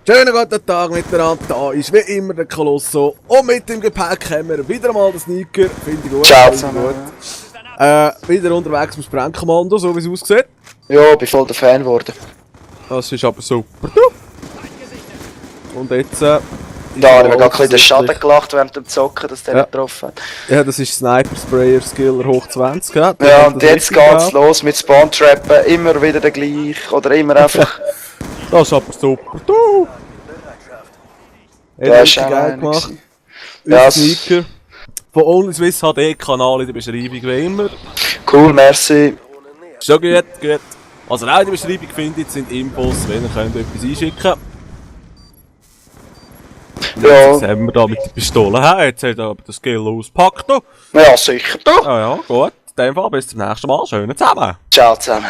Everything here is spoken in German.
Schönen guten Tag miteinander, da ist wie immer der Colosso und mit dem Gepäck haben wir wieder mal den Sneaker, finde ich gut. Ciao zusammen. Wieder unterwegs im Sprengkommando, so wie es aussieht. Ja, ich bin voll der Fan geworden. Das ist aber super. Und jetzt Da habe ich mir gerade den Schaden gelacht während dem Zocken, dass der nicht getroffen hat. Ja, das ist Sniper Sprayer Skiller hoch 20. Ja, und jetzt geht's los mit Spawn-Trappen, immer wieder der gleich oder immer einfach... Das ist aber super. Das ist geil gemacht. Ja, Sneaker. Von Only Swiss HD Kanal in der Beschreibung wie immer. Cool, merci. Schon gut, gut. Also auch in der Beschreibung findet sind Infos, wenn ihr könnt etwas einschicken könnt. Ja. Jetzt haben wir da mit der Pistole her, jetzt hat er aber das Skill auspackt. Ja, sicher, du. Ja, gut. In dem Fall bis zum nächsten Mal. Schönen zusammen. Ciao zusammen.